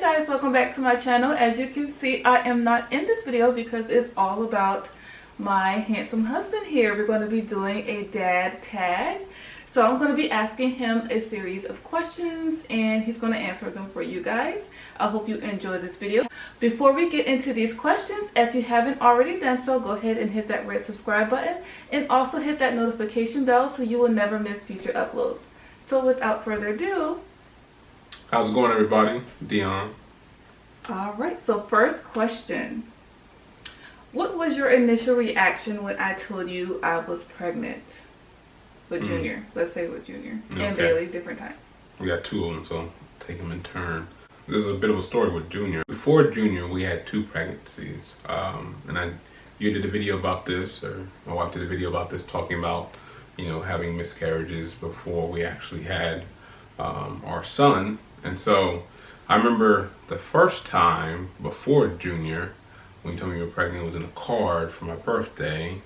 guys, welcome back to my channel. As you can see, I am not in this video because it's all about my handsome husband here. We're going to be doing a dad tag. So I'm going to be asking him a series of questions and he's going to answer them for you guys. I hope you enjoy this video. Before we get into these questions, if you haven't already done so, go ahead and hit that red subscribe button and also hit that notification bell so you will never miss future uploads. So without further ado, how's it going, everybody? Dion. Alright, so first question. What was your initial reaction when I told you I was pregnant? With Junior. Let's say with Junior. Okay. And Bailey, different times. We got two of them, so I'll take them in turn. There's a bit of a story with Junior. Before Junior, we had two pregnancies. You did a video about this, or my wife did a video about this, talking about, having miscarriages before we actually had our son. And so I remember the first time before Junior, when you told me you were pregnant, it was in a card for my birthday.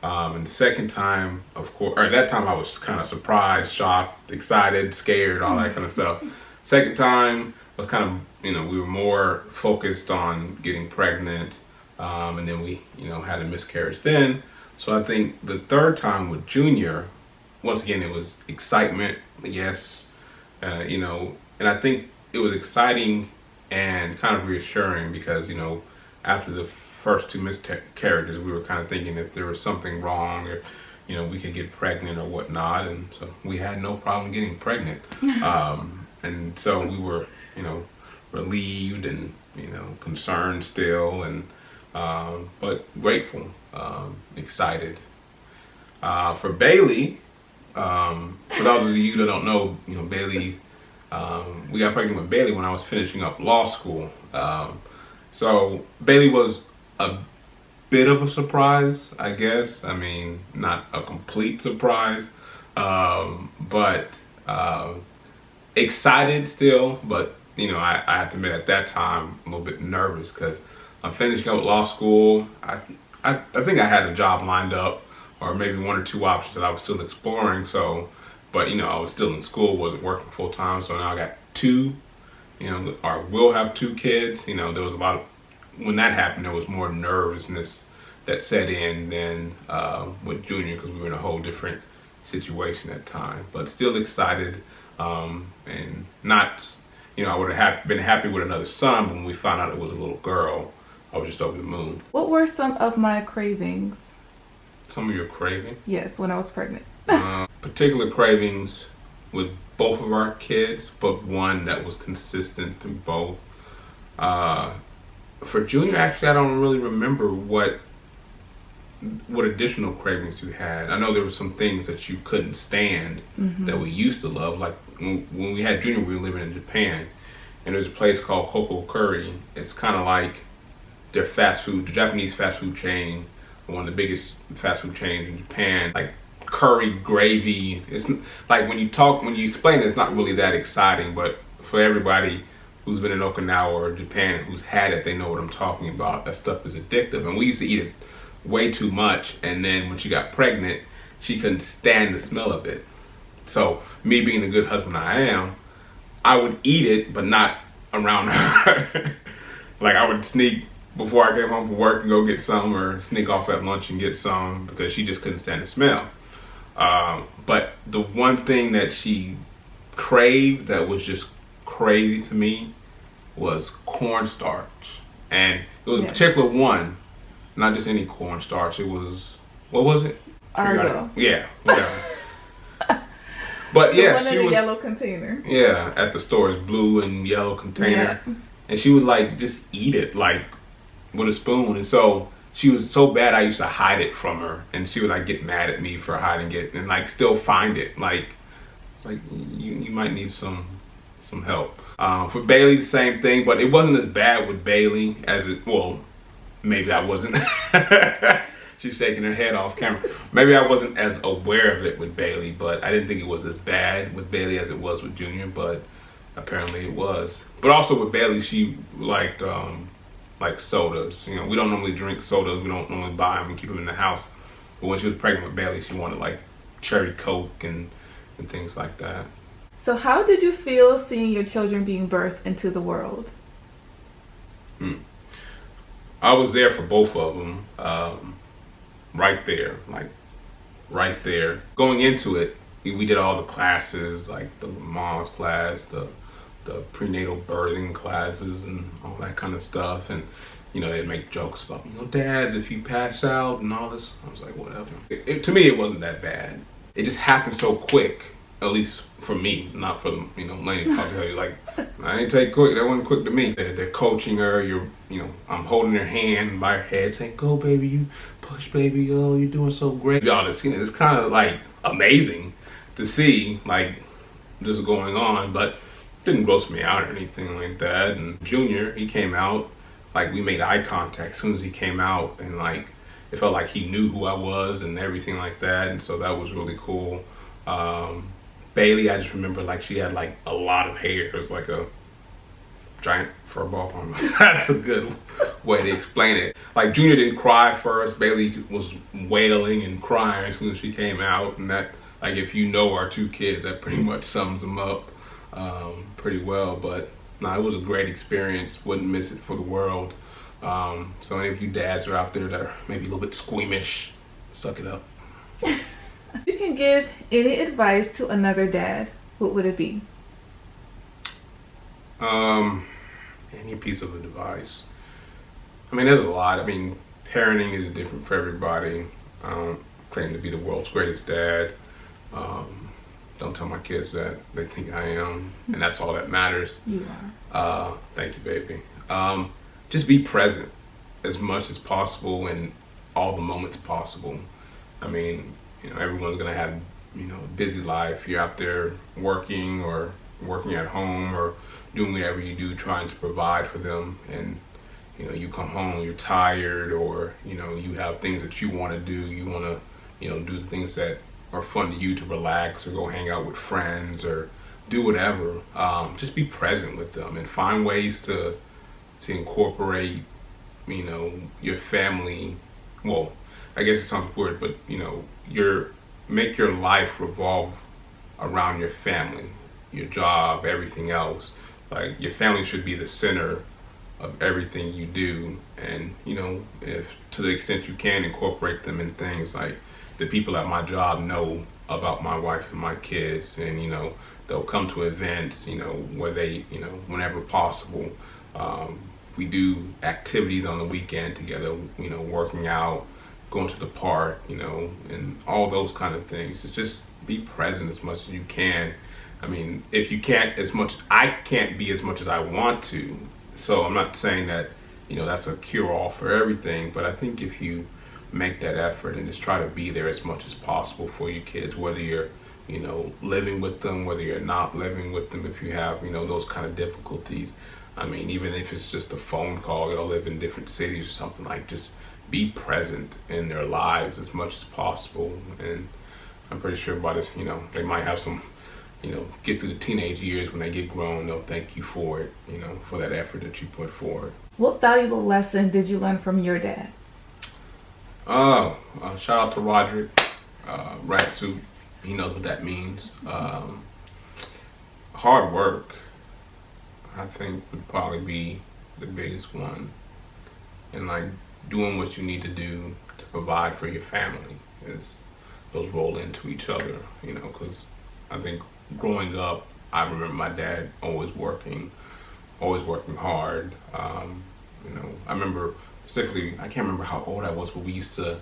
And the second time, of course, or that time I was kind of surprised, shocked, excited, scared, all that kind of stuff. Second time was kind of, we were more focused on getting pregnant. And then we, had a miscarriage then. So I think the third time with Junior, once again, it was excitement, yes, and I think it was exciting and kind of reassuring because, after the first two miscarriages, we were kind of thinking if there was something wrong or, we could get pregnant or whatnot. And so we had no problem getting pregnant. And so we were, relieved and, concerned still, and but grateful, excited. For Bailey, for those of you that don't know, Bailey, we got pregnant with Bailey when I was finishing up law school. So Bailey was a bit of a surprise, I guess. I mean, not a complete surprise, but excited still. But I have to admit, at that time, a little bit nervous because I'm finishing up law school. I think I had a job lined up, or maybe one or two options that I was still exploring. So, but I was still in school, wasn't working full time. So now I got two, or will have two kids. There was a lot of, when that happened, there was more nervousness that set in than with Junior, because we were in a whole different situation at the time. But still excited, and not, I would have been happy with another son, but when we found out it was a little girl, I was just over the moon. What were some of my cravings? Some of your cravings? Yes, when I was pregnant. Particular cravings with both of our kids, but one that was consistent through both. For Junior, actually, I don't really remember what additional cravings you had. I know there were some things that you couldn't stand that we used to love. Like when we had Junior, we were living in Japan, and there's a place called Coco Curry. It's kind of like their fast food, the Japanese fast food chain, one of the biggest fast food chains in Japan. Like curry gravy. It's like when you explain it, it's not really that exciting, but for everybody who's been in Okinawa or Japan who's had it, they know what I'm talking about. That stuff is addictive, and we used to eat it way too much. And then when she got pregnant, she couldn't stand the smell of it. So me being the good husband I am, I would eat it, but not around her. Like I would sneak before I came home from work and go get some, or sneak off at lunch and get some, because she just couldn't stand the smell. But the one thing that she craved that was just crazy to me was cornstarch. And it was a particular one, not just any cornstarch. It was, what was it? Argo. Yeah, whatever. But yeah, she was, yellow container. Yeah, at the store, it's blue and yellow container. Yeah. And she would like just eat it like with a spoon. And so she was so bad, I used to hide it from her, and she would like get mad at me for hiding it, and like still find it. Like you might need some help. For Bailey, the same thing, but it wasn't as bad with Bailey as it, well, maybe I wasn't. She's shaking her head off camera. Maybe I wasn't as aware of it with Bailey, but I didn't think it was as bad with Bailey as it was with Junior, but apparently it was. But also with Bailey, she liked like sodas. We don't normally drink sodas. We don't normally buy them and keep them in the house. But when she was pregnant with Bailey, she wanted like cherry Coke and things like that. So how did you feel seeing your children being birthed into the world? I was there for both of them, right there, like right there. Going into it, we did all the classes, like the mom's class, the prenatal birthing classes, and all that kind of stuff. And they'd make jokes about, Dad, if you pass out and all this. I was like, whatever. To me, it wasn't that bad. It just happened so quick. At least for me, not for them. Lannie probably tell you, like, I didn't take quick. That wasn't quick to me. They're coaching her. I'm holding her hand by her head, saying, "Go, baby, you push, baby. Oh, you're doing so great." Y'all, it's kind of like amazing to see, like, this going on, but it didn't gross me out or anything like that. And Junior, he came out, like, we made eye contact as soon as he came out, and like, it felt like he knew who I was and everything like that, and so that was really cool. Bailey, I just remember, like, she had like a lot of hair. It was like a giant fur ball. That's a good way to explain it. Like, Junior didn't cry first. Bailey was wailing and crying as soon as she came out, and that, like, if you know our two kids, that pretty much sums them up pretty well. But no, it was a great experience. Wouldn't miss it for the world. So any of you dads are out there that are maybe a little bit squeamish, suck it up. You can give any advice to another dad, what would it be? Any piece of advice. I mean, there's a lot. I mean, parenting is different for everybody. I don't claim to be the world's greatest dad. Don't tell my kids that. They think I am, and that's all that matters. You are. Thank you, baby. Just be present as much as possible in all the moments possible. I mean, everyone's gonna have, a busy life. You're out there working or working at home or doing whatever you do, trying to provide for them. And, you come home, you're tired, or, you have things that you want to do. You want to, do the things that are fun to you, to relax or go hang out with friends or do whatever. Just be present with them and find ways to incorporate, your family. Well, I guess it sounds weird, but make your life revolve around your family, your job, everything else. Like, your family should be the center of everything you do, and if to the extent you can, incorporate them in things like the people at my job know about my wife and my kids, and they'll come to events, where they, whenever possible. We do activities on the weekend together, working out, going to the park, and all those kind of things. It's just be present as much as you can. I mean, if you can't as much, I can't be as much as I want to. So I'm not saying that, that's a cure-all for everything, but I think if you make that effort and just try to be there as much as possible for your kids, whether you're, living with them, whether you're not living with them, if you have, those kind of difficulties. I mean, even if it's just a phone call, y'all live in different cities or something, like, just be present in their lives as much as possible. And I'm pretty sure by this, they might have some, get through the teenage years. When they get grown, they'll thank you for it, for that effort that you put forward. What valuable lesson did you learn from your dad? Shout out to Roderick, Rat Soup. He knows what that means. Hard work, I think, would probably be the biggest one. And, like, doing what you need to do to provide for your family. Those roll into each other, because I think growing up, I remember my dad always working hard. I remember specifically, I can't remember how old I was, but we used to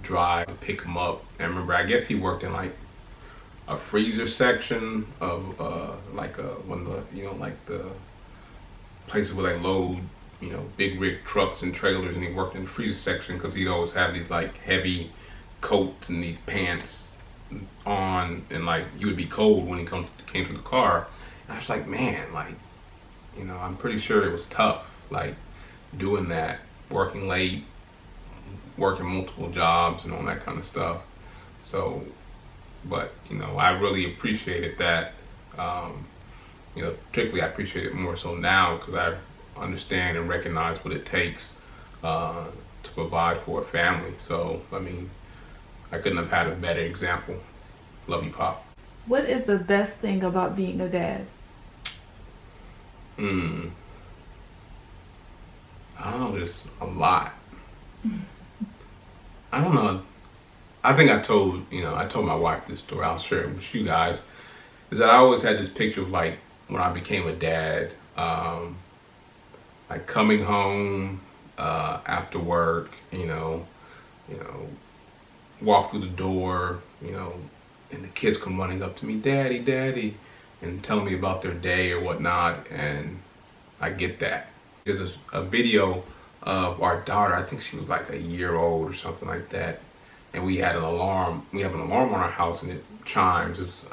drive to pick him up. And I remember, I guess he worked in like a freezer section of one of the, like the places where they load, big rig trucks and trailers, and he worked in the freezer section because he'd always have these like heavy coats and these pants on, and like you would be cold when he came to the car. And I was like, man, like, I'm pretty sure it was tough, like, doing that, working late, working multiple jobs and all that kind of stuff. So, but I really appreciated that. Particularly I appreciate it more so now because I understand and recognize what it takes to provide for a family. So, I mean, I couldn't have had a better example. Love you, Pop. What is the best thing about being a dad? changes a lot. I don't know. I think I told my wife this story. I'll share it with you guys. Is that I always had this picture of like when I became a dad, like coming home after work, walk through the door, and the kids come running up to me, "Daddy, Daddy," and telling me about their day or whatnot, and I get that. There's a video of our daughter. I think she was like a year old or something like that, and we had an alarm. We have an alarm on our house, and it chimes.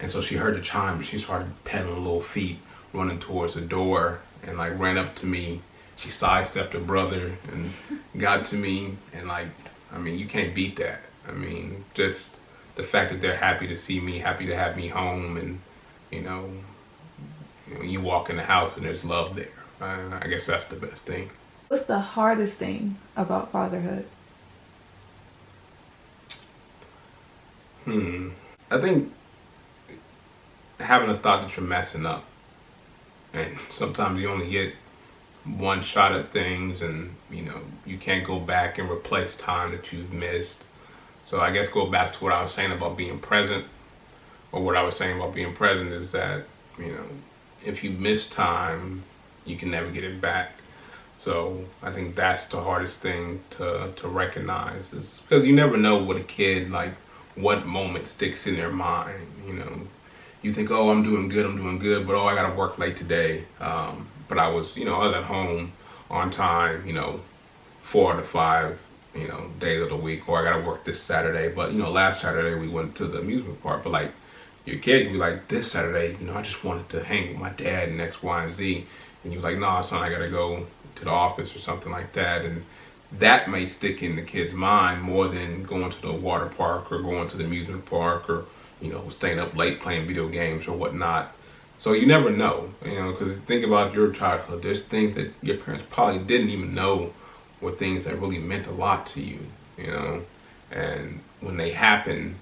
And so she heard the chime, and she started pedaling little feet, running towards the door, and like ran up to me. She sidestepped her brother and got to me, and like, I mean, you can't beat that. I mean, just the fact that they're happy to see me, happy to have me home, and you walk in the house and there's love there. I guess that's the best thing. What's the hardest thing about fatherhood? I think having a thought that you're messing up, and sometimes you only get one shot at things, and you can't go back and replace time that you've missed. So I guess go back to what I was saying about being present, or what I was saying about being present is that if you miss time, you can never get it back. So I think that's the hardest thing to recognize, is because you never know what a kid, like what moment sticks in their mind. You think, oh, I'm doing good, but oh, I gotta work late today. But I was at home on time, 4 out of 5, days of the week, or I gotta work this Saturday. But last Saturday we went to the amusement park. But like your kid can be like, this Saturday, I just wanted to hang with my dad and X, Y, and Z. And you're like, nah, son, I gotta go to the office or something like that. And that may stick in the kid's mind more than going to the water park or going to the amusement park or staying up late playing video games or whatnot. So you never know, because think about your childhood. There's things that your parents probably didn't even know were things that really meant a lot to you, and when they happen,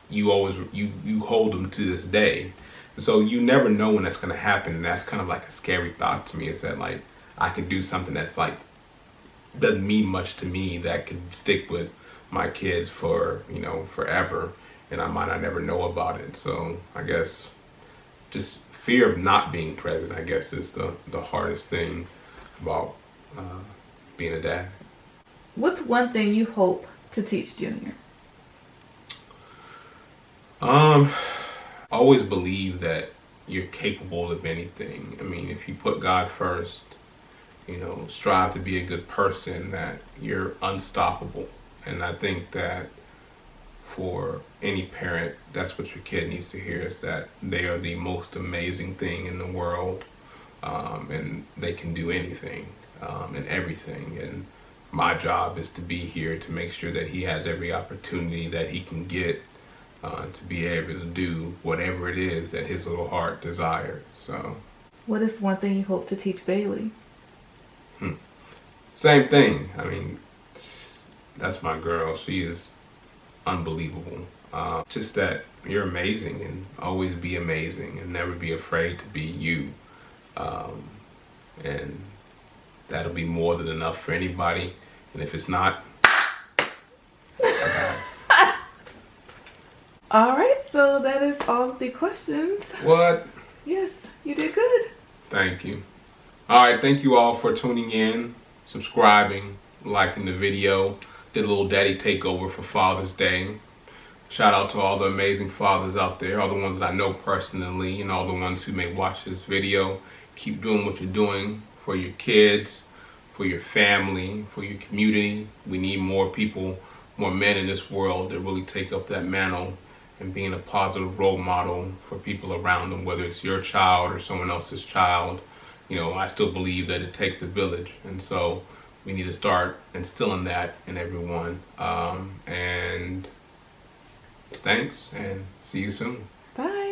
you hold them to this day. So you never know when that's going to happen, and that's kind of like a scary thought to me, is that like I could do something that's like doesn't mean much to me that could stick with my kids for forever, and I might not ever know about it. So I guess just fear of not being present, I guess, is the hardest thing about being a dad. What's one thing you hope to teach Junior? Always believe that you're capable of anything. I mean, if you put God first, strive to be a good person, that you're unstoppable. And I think that for any parent, that's what your kid needs to hear, is that they are the most amazing thing in the world, and they can do anything and everything. And my job is to be here to make sure that he has every opportunity that he can get to be able to do whatever it is that his little heart desires. So, what is one thing you hope to teach Bailey? Same thing. I mean, that's my girl. She is unbelievable. Just that you're amazing, and always be amazing, and never be afraid to be you. And that'll be more than enough for anybody. And if it's not, All right, so that is all of the questions. What? Yes, you did good. Thank you. All right, thank you all for tuning in, subscribing, liking the video. Did a little daddy takeover for Father's Day. Shout out to all the amazing fathers out there, all the ones that I know personally, and all the ones who may watch this video. Keep doing what you're doing for your kids, for your family, for your community. We need more people, more men in this world that really take up that mantle and being a positive role model for people around them, whether it's your child or someone else's child. I still believe that it takes a village, and so we need to start instilling that in everyone. And thanks, and see you soon. Bye.